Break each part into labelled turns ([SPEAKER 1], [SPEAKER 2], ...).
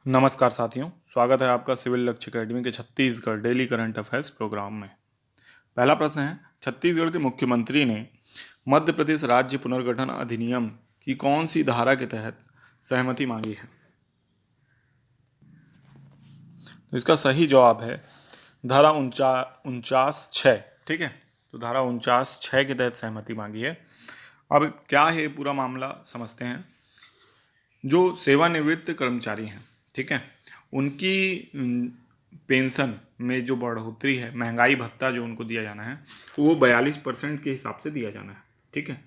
[SPEAKER 1] नमस्कार साथियों, स्वागत है आपका सिविल लक्ष्य अकेडमी के Chhattisgarh daily current affairs program में। पहला प्रश्न है, छत्तीसगढ़ के मुख्यमंत्री ने मध्य प्रदेश राज्य पुनर्गठन अधिनियम की कौन सी धारा के तहत सहमति मांगी है? तो इसका सही जवाब है धारा 49(6). ठीक है, तो धारा 49(6) के तहत सहमति मांगी है। अब क्या है पूरा मामला, समझते हैं। जो सेवानिवृत्त कर्मचारी हैं, ठीक है, उनकी पेंशन में जो बढ़ोतरी है, महंगाई भत्ता जो उनको दिया जाना है, वो 42% के हिसाब से दिया जाना है। ठीक है,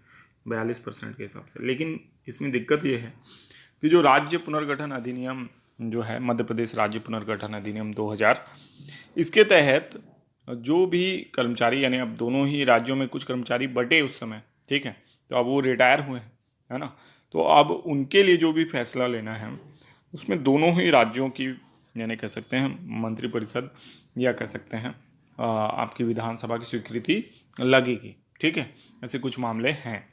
[SPEAKER 1] 42% के हिसाब से। लेकिन इसमें दिक्कत ये है कि जो राज्य पुनर्गठन अधिनियम जो है, मध्य प्रदेश राज्य पुनर्गठन अधिनियम 2000, इसके तहत जो भी कर्मचारी, यानी अब दोनों ही राज्यों में कुछ कर्मचारी बटे उस समय, ठीक है, तो अब वो रिटायर हुए हैं, है ना, तो अब उनके लिए जो भी फैसला लेना है उसमें दोनों ही राज्यों की, यानी कह सकते हैं मंत्रिपरिषद, या कह सकते हैं आपकी विधानसभा की स्वीकृति लगेगी। ठीक है, ऐसे कुछ मामले हैं।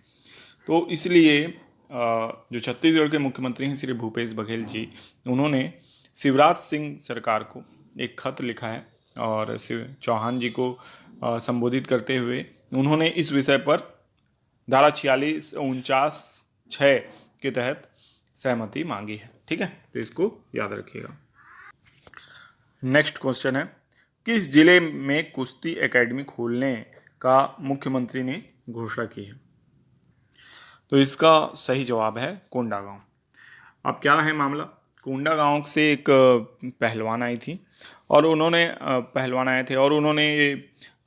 [SPEAKER 1] तो इसलिए जो छत्तीसगढ़ के मुख्यमंत्री हैं श्री भूपेश बघेल जी, उन्होंने शिवराज सिंह सरकार को एक खत लिखा है और शिव चौहान जी को संबोधित करते हुए उन्होंने इस विषय पर धारा 49(49)(6) के तहत सहमति मांगी है। ठीक है, तो इसको याद रखिएगा। नेक्स्ट क्वेश्चन है, किस जिले में कुश्ती एकेडमी खोलने का मुख्यमंत्री ने घोषणा की है? तो इसका सही जवाब है कोंडागांव। अब क्या है मामला, कोंडागांव से एक पहलवान आई थी और उन्होंने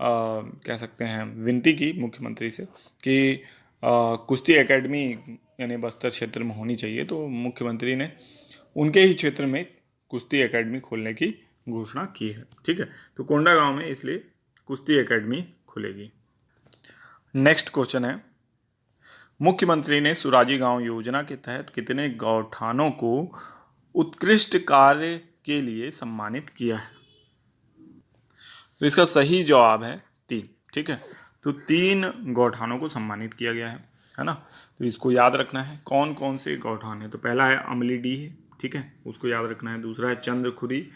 [SPEAKER 1] कह सकते हैं विनती की मुख्यमंत्री से कि कुश्ती एकेडमी यानी बस्तर क्षेत्र में होनी चाहिए। तो मुख्यमंत्री ने उनके ही क्षेत्र में कुश्ती एकेडमी खोलने की घोषणा की है। ठीक है, तो कोंडागांव में इसलिए कुश्ती एकेडमी खुलेगी। नेक्स्ट क्वेश्चन है, मुख्यमंत्री ने सुराजी गांव योजना के तहत कितने गौठानों को उत्कृष्ट कार्य के लिए सम्मानित किया है? तो इसका सही जवाब है 3। ठीक है, तो 3 गौठानों को सम्मानित किया गया है ना। तो इसको याद रखना है कौन कौन से गौठान है। तो पहला है अमलीडीह, ठीक है, उसको याद रखना है। दूसरा है चंद्रखुरी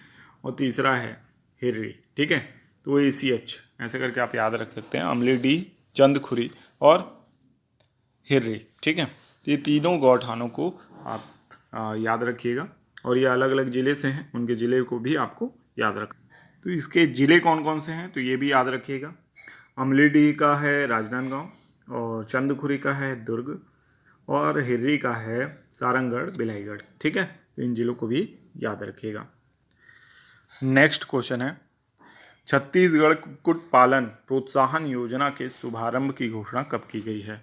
[SPEAKER 1] और तीसरा है हिर्री। ठीक है, तो ACH ऐसे करके आप याद रख सकते हैं, अमलीडीह, चंद्रखुरी और हिर्री। ठीक है, तो ये तीनों गौठानों को आप याद रखिएगा और ये अलग अलग ज़िले से हैं, उनके ज़िले को भी आपको याद रखना। तो इसके ज़िले कौन कौन से हैं तो ये भी याद रखिएगा। अमलीडीह का है राजनांदगांव और चंद्रखुरी का है दुर्ग और हिर्री का है सारंगढ़ बिलाईगढ़। ठीक है, तो इन जिलों को भी याद रखिएगा। नेक्स्ट क्वेश्चन है, छत्तीसगढ़ कुक्कुट पालन प्रोत्साहन योजना के शुभारंभ की घोषणा कब की गई है?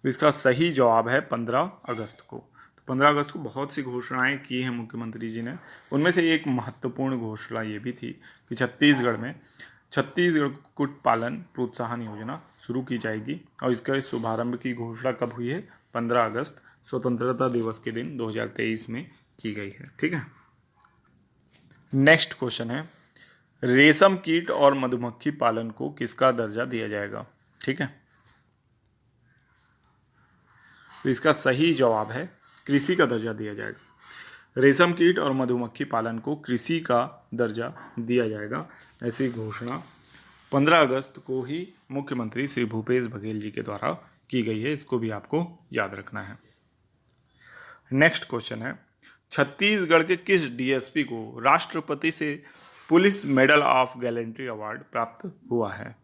[SPEAKER 1] तो इसका सही जवाब है 15 अगस्त को। तो 15 अगस्त को बहुत सी घोषणाएं की हैं मुख्यमंत्री जी ने। उनमें से एक महत्वपूर्ण घोषणा ये भी थी कि छत्तीसगढ़ में छत्तीसगढ़ कुक्कुट पालन प्रोत्साहन योजना शुरू की जाएगी और इसका शुभारंभ की घोषणा कब हुई है? 15 अगस्त स्वतंत्रता दिवस के दिन 2023 में की गई है। ठीक है, नेक्स्ट क्वेश्चन है, रेशम कीट और मधुमक्खी पालन को किसका दर्जा दिया जाएगा? ठीक है, तो इसका सही जवाब है कृषि का दर्जा दिया जाएगा। रेशम कीट और मधुमक्खी पालन को कृषि का दर्जा दिया जाएगा, ऐसी घोषणा 15 अगस्त को ही मुख्यमंत्री श्री भूपेश बघेल जी के द्वारा की गई है। इसको भी आपको याद रखना है। नेक्स्ट क्वेश्चन है, छत्तीसगढ़ के किस DSP को राष्ट्रपति से police medal of gallantry award प्राप्त हुआ है?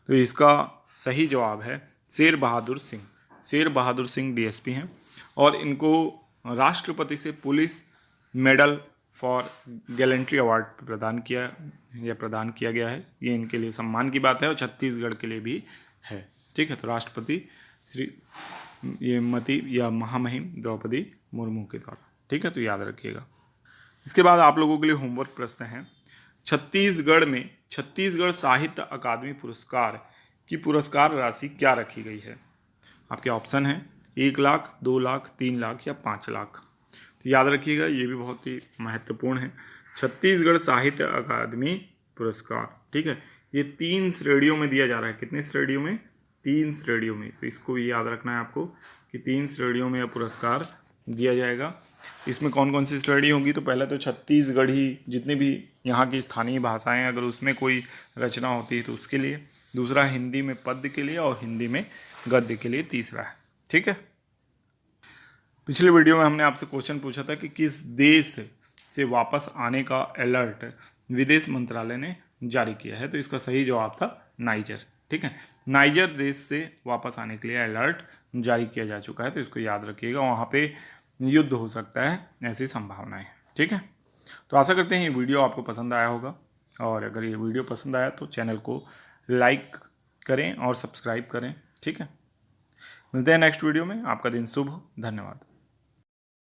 [SPEAKER 1] तो इसका सही जवाब है शेर बहादुर सिंह। शेर बहादुर सिंह DSP हैं और इनको राष्ट्रपति से police medal for gallantry award प्रदान किया गया है। ये इनके लिए सम्मान की बात है और छत्तीसगढ़ के लिए भी है। ठीक है, तो राष्ट्रपति श्रीमती या महामहिम द्रौपदी मुर्मू के द्वारा। ठीक है, तो याद रखिएगा। इसके बाद आप लोगों के लिए होमवर्क प्रश्न है, छत्तीसगढ़ में छत्तीसगढ़ साहित्य अकादमी पुरस्कार की पुरस्कार राशि क्या रखी गई है? आपके ऑप्शन है 1 लाख, 2 लाख, 3 लाख या 5 लाख। तो याद रखिएगा, ये भी बहुत ही महत्वपूर्ण है। छत्तीसगढ़ साहित्य अकादमी पुरस्कार, ठीक है, ये 3 श्रेणियों में दिया जा रहा है। कितने श्रेणियों में? 3 श्रेणियों में। तो इसको भी याद रखना है आपको कि 3 श्रेणियों में यह पुरस्कार दिया जाएगा इसमें कौन कौन सी स्टडी होगी, तो पहले तो छत्तीसगढ़ी जितनी भी यहाँ की स्थानीय भाषाएं अगर उसमें कोई रचना होती है तो उसके लिए, दूसरा हिंदी में पद्य के लिए, और हिंदी में गद्य के लिए तीसरा है। ठीक है। पिछले वीडियो में हमने आपसे क्वेश्चन पूछा था कि किस देश से वापस आने का अलर्ट विदेश मंत्रालय ने जारी किया है, तो इसका सही जवाब था नाइजर। ठीक है, नाइजर देश से वापस आने के लिए अलर्ट जारी किया जा चुका है, तो इसको याद रखिएगा। वहाँ पे युद्ध हो सकता है, ऐसी संभावनाएं हैं। ठीक है, तो आशा करते हैं ये वीडियो आपको पसंद आया होगा, और अगर ये वीडियो पसंद आया तो चैनल को लाइक करें और सब्सक्राइब करें। ठीक है, मिलते हैं नेक्स्ट वीडियो में। आपका दिन शुभ हो। धन्यवाद।